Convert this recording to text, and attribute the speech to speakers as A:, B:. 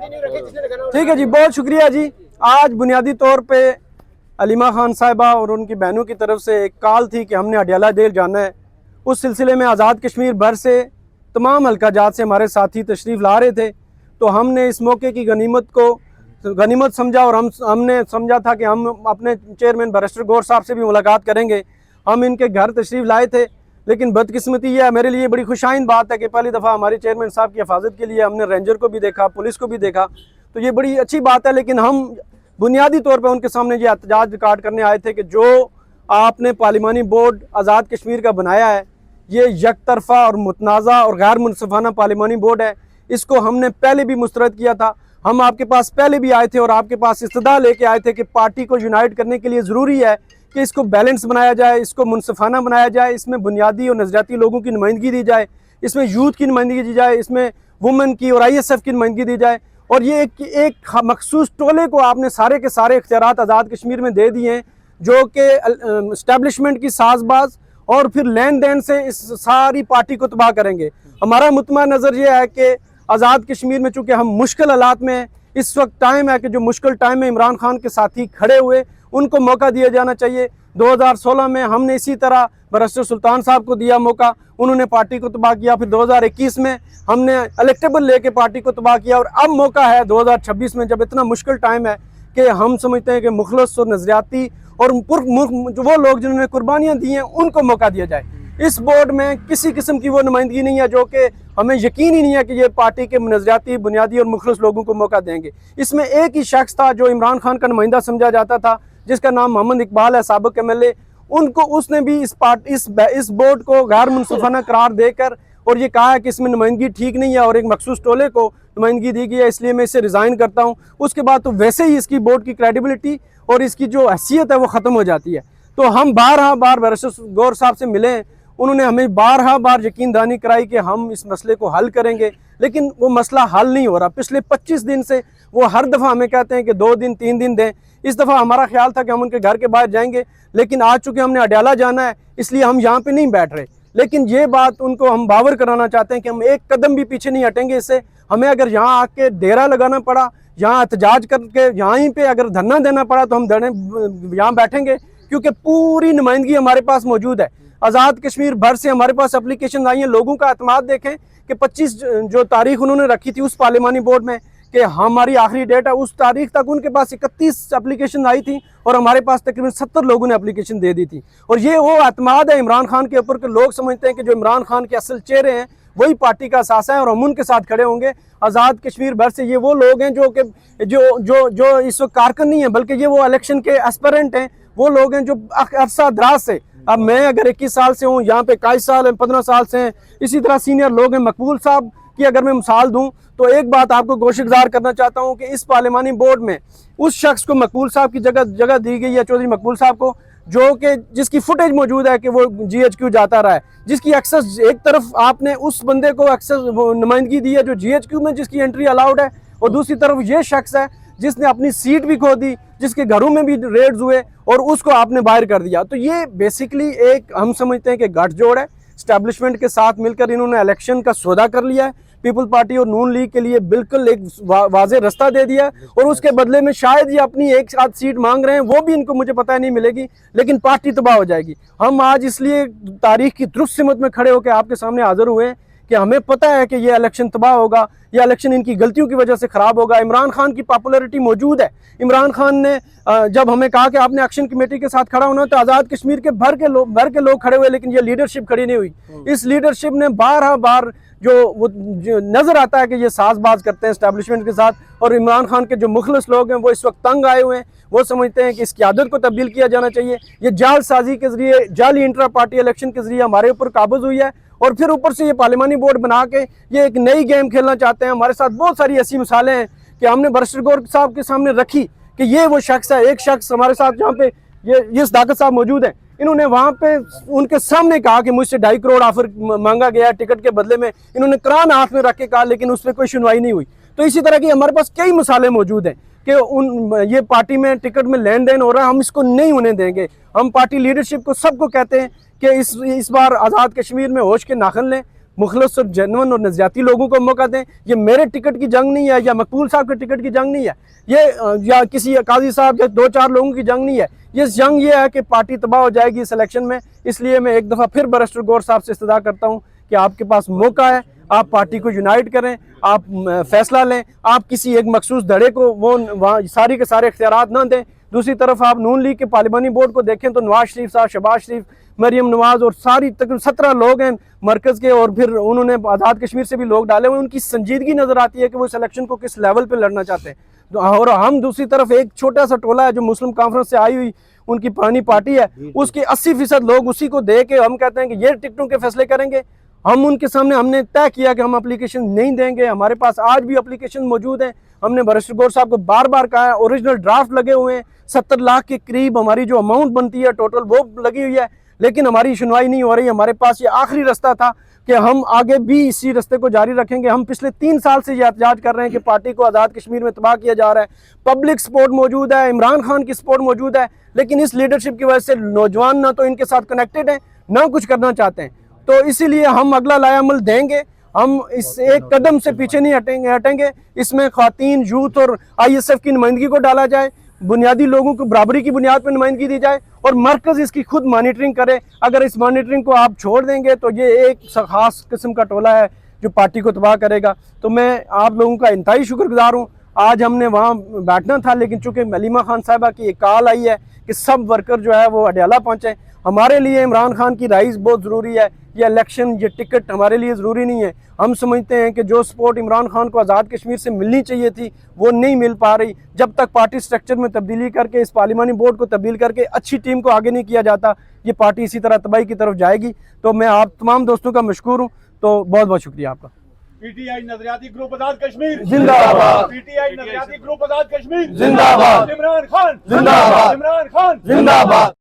A: ठीक है जी, बहुत शुक्रिया जी। आज बुनियादी तौर पे अलीमा खान साहिबा और उनकी बहनों की तरफ से एक कॉल थी कि हमने अडयाला जेल जाना है। उस सिलसिले में आज़ाद कश्मीर भर से तमाम हल्का जात से हमारे साथी तशरीफ़ ला रहे थे, तो हमने इस मौके की गनीमत समझा और हमने समझा था कि हम अपने चेयरमैन बैरिस्टर गौर साहब से भी मुलाकात करेंगे। हम इनके घर तशरीफ़ लाए थे, लेकिन बदकिस्मती यह मेरे लिए बड़ी खुशाइन बात है कि पहली दफ़ा हमारे चेयरमैन साहब की हिफाजत के लिए हमने रेंजर को भी देखा, पुलिस को भी देखा, तो ये बड़ी अच्छी बात है। लेकिन हम बुनियादी तौर पर उनके सामने ये एहतजाज रिकॉर्ड करने आए थे कि जो आपने पार्लिमानी बोर्ड आज़ाद कश्मीर का बनाया है, ये यकतरफा और मुतनाज़ा और गैर मुनसिफाना पार्लिमानी बोर्ड है। इसको हमने पहले भी मुस्तरद किया था। हम आपके पास पहले भी आए थे और आपके पास इस्तदा लेके आए थे कि पार्टी को यूनाइट करने के लिए ज़रूरी है कि इसको बैलेंस बनाया जाए, इसको मुनसिफाना बनाया जाए, इसमें बुनियादी और नज़रियाती लोगों की नुमाइंदगी दी जाए, इसमें यूथ की नुमाइंदगी दी जाए, इसमें वुमेन की और ISF की नुमाइंदगी दी जाए। और ये एक मखसूस टोले को आपने सारे के सारे इख्तियारात आज़ाद कश्मीर में दे दिए हैं, जो कि इस्टेब्लिशमेंट की साजबाज और फिर लेन देन से इस सारी पार्टी को तबाह करेंगे। हमारा मुतमा नज़र ये है कि आज़ाद कश्मीर में चूँकि हम मुश्किल हालात में हैं, इस वक्त टाइम है कि जो मुश्किल टाइम में इमरान खान के साथी खड़े हुए उनको मौका दिया जाना चाहिए। 2016 में हमने इसी तरह बैरिस्टर सुल्तान साहब को दिया मौका, उन्होंने पार्टी को तबाह किया। फिर 2021 में हमने इलेक्टेबल लेके पार्टी को तबाह किया और अब मौका है 2026 में, जब इतना मुश्किल टाइम है कि हम समझते हैं कि मुखलस और नज़रियाती और वो लोग जिन्होंने कुर्बानियाँ दी हैं उनको मौका दिया जाए। इस बोर्ड में किसी किस्म की वो नुमाइंदगी नहीं है जो कि हमें यकीन ही नहीं है कि ये पार्टी के नज़रियाती, बुनियादी और मुखलस लोगों को मौका देंगे। इसमें एक ही शख्स था जो इमरान खान का नुमाइंदा समझा जाता था, जिसका नाम मोहम्मद इकबाल है, साबिक MLA। उसने भी इस बोर्ड को गैर मुनसिफाना करार देकर और ये कहा है कि इसमें नुमाइंदगी ठीक नहीं है और एक मखसूस टोले को नुमाइंदगी दी गई है, इसलिए मैं इसे रिज़ाइन करता हूँ। उसके बाद तो वैसे ही इसकी बोर्ड की क्रेडिबिलिटी और इसकी जो हैसियत है वो ख़त्म हो जाती है। तो हम बारहा बार बैरिस्टर गौर साहब से मिले, उन्होंने हमें बारहा बार यकीन दहानी कराई कि हम इस मसले को हल करेंगे, लेकिन वो मसला हल नहीं हो रहा। पिछले 25 दिन से वो हर दफ़ा हमें कहते हैं कि 2 दिन 3 दिन दें। इस दफ़ा हमारा ख्याल था कि हम उनके घर के बाहर जाएंगे, लेकिन आज चूँकि हमने अडयाला जाना है इसलिए हम यहाँ पे नहीं बैठ रहे। लेकिन ये बात उनको हम बावर कराना चाहते हैं कि हम एक कदम भी पीछे नहीं हटेंगे इससे। हमें अगर यहाँ आके डेरा लगाना पड़ा, यहाँ एहतजाज करके यहीं पे अगर धरना देना पड़ा तो हम यहाँ बैठेंगे, क्योंकि पूरी नुमाइंदगी हमारे पास मौजूद है। आज़ाद कश्मीर भर से हमारे पास एप्लीकेशन आई हैं। लोगों का एतमाद देखें कि 25 जो तारीख उन्होंने रखी थी उस पार्लिमानी बोर्ड में कि हमारी आखिरी डेट है, उस तारीख तक उनके पास 31 एप्लीकेशन आई थी और हमारे पास तकरीबन 70 लोगों ने एप्लीकेशन दे दी थी। और ये वो एतमाद है इमरान खान के ऊपर कि लोग समझते हैं कि जो इमरान खान के असल चेहरे हैं वही पार्टी का असासा है और हम उनके साथ खड़े होंगे। आज़ाद कश्मीर भर से ये वो लोग हैं जो कि जो इस वक्त कारकुन नहीं है, बल्कि ये वो इलेक्शन के एस्पिरेंट हैं, वो लोग हैं जो अरसा दराज से, अब मैं अगर 21 साल से हूँ, यहाँ पे 21 साल 15 साल से हैं, इसी तरह सीनियर लोग हैं। मकबूल साहब की अगर मैं मिसाल दूँ तो एक बात आपको गोशगुजार करना चाहता हूँ कि इस पार्लिमानी बोर्ड में उस शख्स को मकबूल साहब की जगह दी गई है, चौधरी मकबूल साहब को, जो कि जिसकी फुटेज मौजूद है कि वो GHQ जाता रहा है, जिसकी एक्सेस एक तरफ आपने उस बंदे को एक्सेस नुमाइंदगी दी है जो GHQ में जिसकी एंट्री अलाउड है, और दूसरी तरफ ये शख्स है जिसने अपनी सीट भी खो दी, जिसके घरों में भी रेड्स हुए और उसको आपने बाहर कर दिया। तो ये बेसिकली एक हम समझते हैं कि गठजोड़ है। एस्टैब्लिशमेंट के साथ मिलकर इन्होंने इलेक्शन का सौदा कर लिया है, पीपल पार्टी और नून लीग के लिए बिल्कुल एक वाज़े रास्ता दे दिया, और उसके बदले में शायद ये अपनी एक आध सीट मांग रहे हैं, वो भी इनको मुझे पता नहीं मिलेगी, लेकिन पार्टी तबाह हो जाएगी। हम आज इसलिए तारीख की दुरुस्त सिमत में खड़े होकर आपके सामने हाजिर हुए हैं कि हमें पता है कि ये इलेक्शन तबाह होगा, यह इलेक्शन इनकी गलतियों की वजह से ख़राब होगा। इमरान खान की पॉपुलैरिटी मौजूद है। इमरान खान ने जब हमें कहा कि आपने एक्शन कमेटी के साथ खड़ा होना, तो आज़ाद कश्मीर के भर के लोग खड़े हुए, लेकिन ये लीडरशिप खड़ी नहीं हुई। इस लीडरशिप ने बारहा बार जो नज़र आता है कि ये साजबाज करते हैं इस्टेब्लिशमेंट के साथ, और इमरान खान के जो मुखलिस लोग हैं वो इस वक्त तंग आए हुए हैं। वो समझते हैं कि इस क़यादत को तब्दील किया जाना चाहिए। ये जालसाजी के ज़रिए, जाली इंट्रा पार्टी इलेक्शन के ज़रिए हमारे ऊपर काबज़ हुई है, और फिर ऊपर से ये पार्लिमानी बोर्ड बना के ये एक नई गेम खेलना चाहते हैं। हमारे साथ बहुत सारी ऐसी मिसालें हैं कि हमने बैरिस्टर गौर साहब के सामने रखी कि ये वो शख्स है। एक शख्स हमारे साथ जहाँ पे ये सदाकत साहब मौजूद हैं, इन्होंने वहाँ पे उनके सामने कहा कि मुझसे 2.5 करोड़ ऑफर मांगा गया टिकट के बदले में। इन्होंने कुरान हाथ में रख के कहा, लेकिन उस पर कोई सुनवाई नहीं हुई। तो इसी तरह की हमारे पास कई मिसालें मौजूद हैं कि ये पार्टी में टिकट में लेन देन हो रहा है, हम इसको नहीं होने देंगे। हम पार्टी लीडरशिप को सबको कहते हैं कि इस बार आज़ाद कश्मीर में होश के नाखन लें, मुखलस और जनवन और नजरियाती लोगों को मौका दें। ये मेरे टिकट की जंग नहीं है, या मकबूल साहब के टिकट की जंग नहीं है, ये या किसी काजी साहब या 2-4 लोगों की जंग नहीं है। ये जंग ये है कि पार्टी तबाह हो जाएगी इस इलेक्शन में। इसलिए मैं एक दफ़ा फिर बैरिस्टर गौर साहब से इस्तदा करता हूँ कि आपके पास मौका है, आप पार्टी को यूनाइट करें, आप फैसला लें, आप किसी एक मखसूस धड़े को वो वहाँ सारी के सारे इख्तियारात ना दें। दूसरी तरफ आप नून लीग के पार्लिमानी बोर्ड को देखें तो नवाज शरीफ साहब, शहबाज शरीफ, मरियम नवाज और सारी तकरीबन 17 लोग हैं मरकज़ के, और फिर उन्होंने आज़ाद कश्मीर से भी लोग डाले हुए। उनकी संजीदगी नज़र आती है कि वो इस इलेक्शन को किस लेवल पर लड़ना चाहते हैं। और हम दूसरी तरफ एक छोटा सा टोला है जो मुस्लिम कॉन्फ्रेंस से आई हुई उनकी पुरानी पार्टी है, उसके 80% लोग उसी को दे के हम कहते हैं कि ये टिकटों के फैसले करेंगे। हम उनके सामने हमने तय किया कि हम एप्लीकेशन नहीं देंगे। हमारे पास आज भी एप्लीकेशन मौजूद है। हमने बैरिस्टर गौर साहब को बार बार कहा है, ओरिजिनल ड्राफ्ट लगे हुए हैं, 70 लाख के करीब हमारी जो अमाउंट बनती है टोटल वो लगी हुई है, लेकिन हमारी सुनवाई नहीं हो रही। हमारे पास ये आखिरी रास्ता था कि हम आगे भी इसी रास्ते को जारी रखेंगे। हम पिछले 3 साल से ये एहतजाज कर रहे हैं कि पार्टी को आज़ाद कश्मीर में तबाह किया जा रहा है। पब्लिक सपोर्ट मौजूद है, इमरान खान की सपोर्ट मौजूद है, लेकिन इस लीडरशिप की वजह से नौजवान ना तो इनके साथ कनेक्टेड हैं, ना कुछ करना चाहते हैं। तो इसीलिए हम अगला लायामल देंगे। हम इस एक कदम से पीछे नहीं हटेंगे। इसमें ख़वातीन, यूथ और ISF की नुमाइंदगी को डाला जाए, बुनियादी लोगों को बराबरी की बुनियाद पर नुमाइंदगी दी जाए, और मरकज़ इसकी खुद मॉनिटरिंग करे। अगर इस मॉनिटरिंग को आप छोड़ देंगे तो ये एक ख़ास किस्म का टोला है जो पार्टी को तबाह करेगा। तो मैं आप लोगों का इंतहाई शुक्रगुजार हूँ। आज हमने वहाँ बैठना था, लेकिन चूँकि अलीमा खान साहिबा की एक कॉल आई है कि सब वर्कर जो है वो अडयाला पहुँचे। हमारे लिए इमरान खान की राइज बहुत ज़रूरी है। ये इलेक्शन, ये टिकट हमारे लिए ज़रूरी नहीं है। हम समझते हैं कि जो सपोर्ट इमरान खान को आज़ाद कश्मीर से मिलनी चाहिए थी वो नहीं मिल पा रही। जब तक पार्टी स्ट्रक्चर में तब्दीली करके, इस पार्लिमानी बोर्ड को तब्दील करके अच्छी टीम को आगे नहीं किया जाता, ये पार्टी इसी तरह तबाही की तरफ जाएगी। तो मैं आप तमाम दोस्तों का मशकूर हूँ। तो बहुत बहुत शुक्रिया आपका।
B: PTI नजरियाती ग्रुप आजाद कश्मीर
A: जिंदाबाद।
B: PTI नजरियाती ग्रुप आजाद कश्मीर
A: जिंदाबाद।
B: इमरान खान
A: जिंदाबाद।
B: इमरान खान
A: जिंदाबाद।